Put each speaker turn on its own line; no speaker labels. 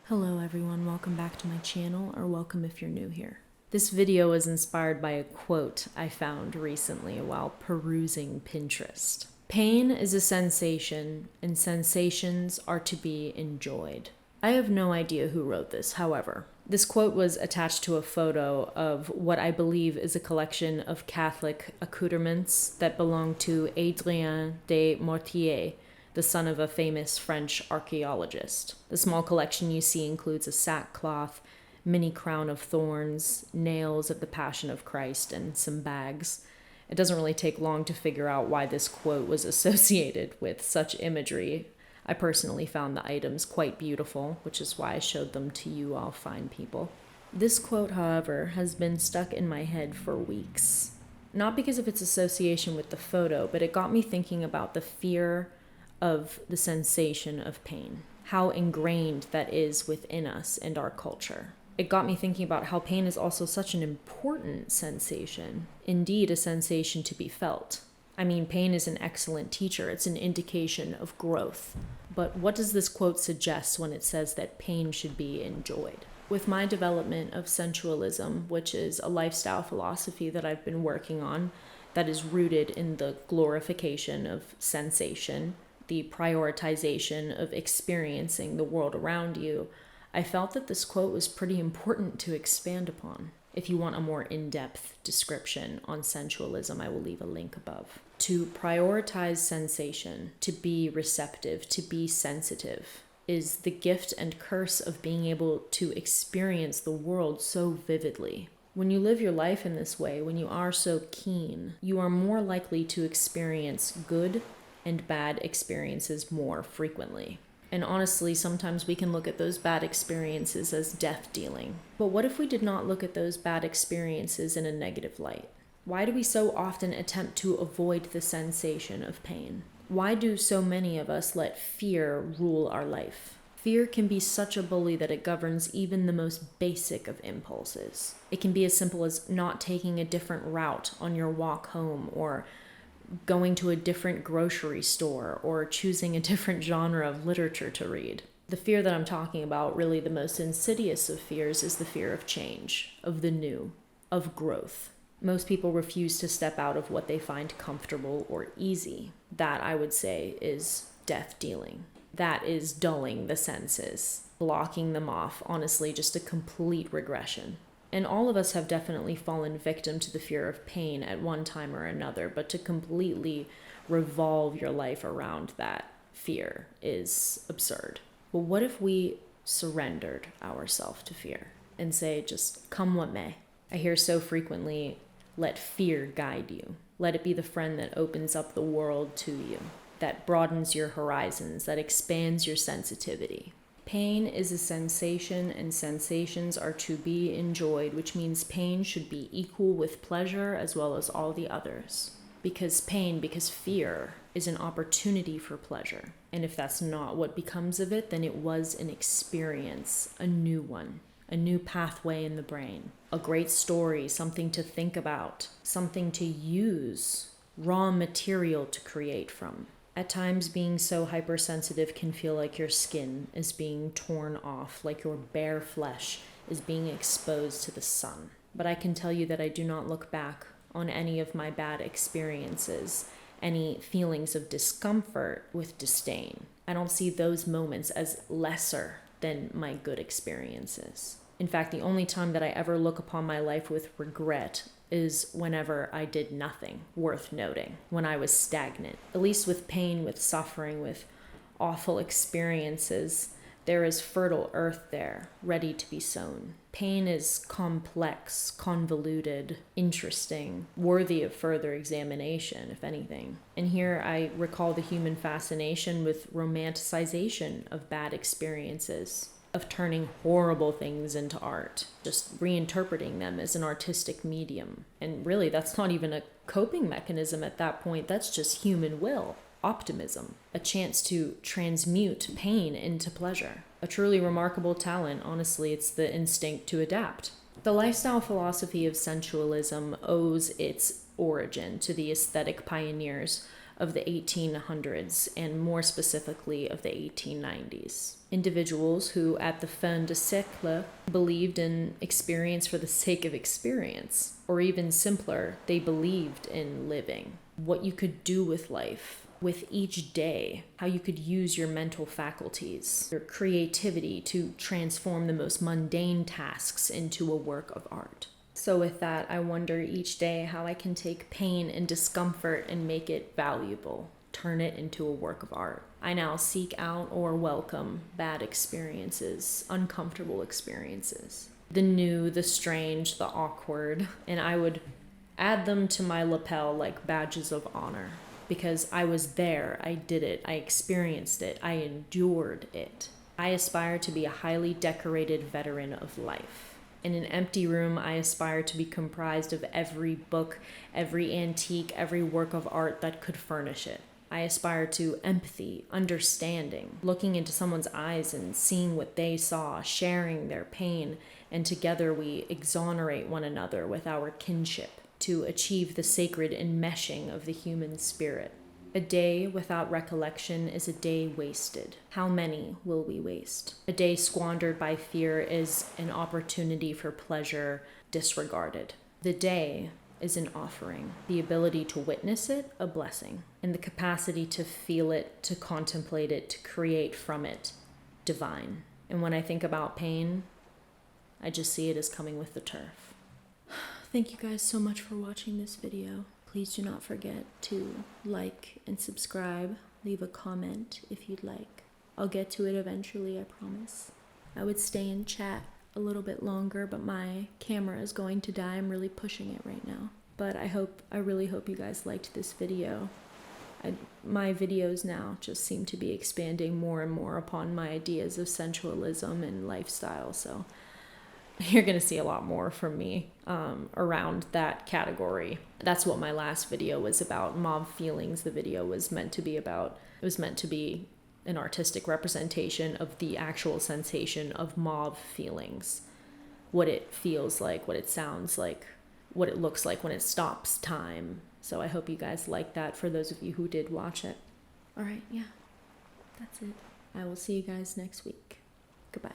Hello everyone, welcome back to my channel, or welcome if you're new here. This video was inspired by a quote I found recently while perusing Pinterest. Pain is a sensation, and sensations are to be enjoyed. I have no idea who wrote this, however. This quote was attached to a photo of what I believe is a collection of Catholic accoutrements that belong to Adrien de Mortier, the son of a famous French archaeologist. The small collection you see includes a sackcloth, mini crown of thorns, nails of the Passion of Christ, and some bags. It doesn't really take long to figure out why this quote was associated with such imagery. I personally found the items quite beautiful, which is why I showed them to you all fine people. This quote, however, has been stuck in my head for weeks. Not because of its association with the photo, but it got me thinking about the fear of the sensation of pain, how ingrained that is within us and our culture. It got me thinking about how pain is also such an important sensation, indeed a sensation to be felt. I mean, pain is an excellent teacher. It's an indication of growth. But what does this quote suggest when it says that pain should be enjoyed? With my development of sensualism, which is a lifestyle philosophy that I've been working on that is rooted in the glorification of sensation, the prioritization of experiencing the world around you, I felt that this quote was pretty important to expand upon. If you want a more in-depth description on sensualism, I will leave a link above. To prioritize sensation, to be receptive, to be sensitive, is the gift and curse of being able to experience the world so vividly. When you live your life in this way, when you are so keen, you are more likely to experience good and bad experiences more frequently. And honestly, sometimes we can look at those bad experiences as death dealing. But what if we did not look at those bad experiences in a negative light? Why do we so often attempt to avoid the sensation of pain? Why do so many of us let fear rule our life? Fear can be such a bully that it governs even the most basic of impulses. It can be as simple as not taking a different route on your walk home, or going to a different grocery store, or choosing a different genre of literature to read. The fear that I'm talking about, really the most insidious of fears, is the fear of change, of the new, of growth. Most people refuse to step out of what they find comfortable or easy. That, I would say, is death dealing. That is dulling the senses, blocking them off, honestly, just a complete regression. And all of us have definitely fallen victim to the fear of pain at one time or another, but to completely revolve your life around that fear is absurd. But what if we surrendered ourselves to fear and say, just come what may? I hear so frequently, let fear guide you. Let it be the friend that opens up the world to you, that broadens your horizons, that expands your sensitivity. Pain is a sensation, and sensations are to be enjoyed, which means pain should be equal with pleasure as well as all the others. Because fear is an opportunity for pleasure. And if that's not what becomes of it, then it was an experience, a new one, a new pathway in the brain, a great story, something to think about, something to use, raw material to create from. At times, being so hypersensitive can feel like your skin is being torn off, like your bare flesh is being exposed to the sun. But I can tell you that I do not look back on any of my bad experiences, any feelings of discomfort, with disdain. I don't see those moments as lesser than my good experiences. In fact, the only time that I ever look upon my life with regret is whenever I did nothing worth noting, when I was stagnant. At least with pain, with suffering, with awful experiences, there is fertile earth there, ready to be sown. Pain is complex, convoluted, interesting, worthy of further examination, if anything. And here I recall the human fascination with romanticization of bad experiences, of turning horrible things into art, just reinterpreting them as an artistic medium. And really, that's not even a coping mechanism at that point. That's just human will, optimism, a chance to transmute pain into pleasure. A truly remarkable talent. Honestly, it's the instinct to adapt. The lifestyle philosophy of sensualism owes its origin to the aesthetic pioneers of the 1800s, and more specifically of the 1890s. Individuals who, at the fin de siècle, believed in experience for the sake of experience, or even simpler, they believed in living, what you could do with life, with each day, how you could use your mental faculties, your creativity to transform the most mundane tasks into a work of art. So with that, I wonder each day how I can take pain and discomfort and make it valuable, turn it into a work of art. I now seek out or welcome bad experiences, uncomfortable experiences, the new, the strange, the awkward, and I would add them to my lapel like badges of honor, because I was there, I did it, I experienced it, I endured it. I aspire to be a highly decorated veteran of life. In an empty room, I aspire to be comprised of every book, every antique, every work of art that could furnish it. I aspire to empathy, understanding, looking into someone's eyes and seeing what they saw, sharing their pain, and together we exonerate one another with our kinship to achieve the sacred enmeshing of the human spirit. A day without recollection is a day wasted. How many will we waste? A day squandered by fear is an opportunity for pleasure disregarded. The day is an offering. The ability to witness it, a blessing. And the capacity to feel it, to contemplate it, to create from it, divine. And when I think about pain, I just see it as coming with the turf. Thank you guys so much for watching this video. Please do not forget to like and subscribe. Leave a comment if you'd like. I'll get to it eventually, I promise. I would stay in chat a little bit longer, but my camera is going to die. I'm really pushing it right now. But I really hope you guys liked this video. My videos now just seem to be expanding more and more upon my ideas of sensualism and lifestyle, so you're going to see a lot more from me around that category. That's what my last video was about, Mob Feelings. The video was meant to be about, it was meant to be an artistic representation of the actual sensation of mob feelings. What it feels like, what it sounds like, what it looks like when it stops time. So I hope you guys like that, for those of you who did watch it. All right, yeah, that's it. I will see you guys next week. Goodbye.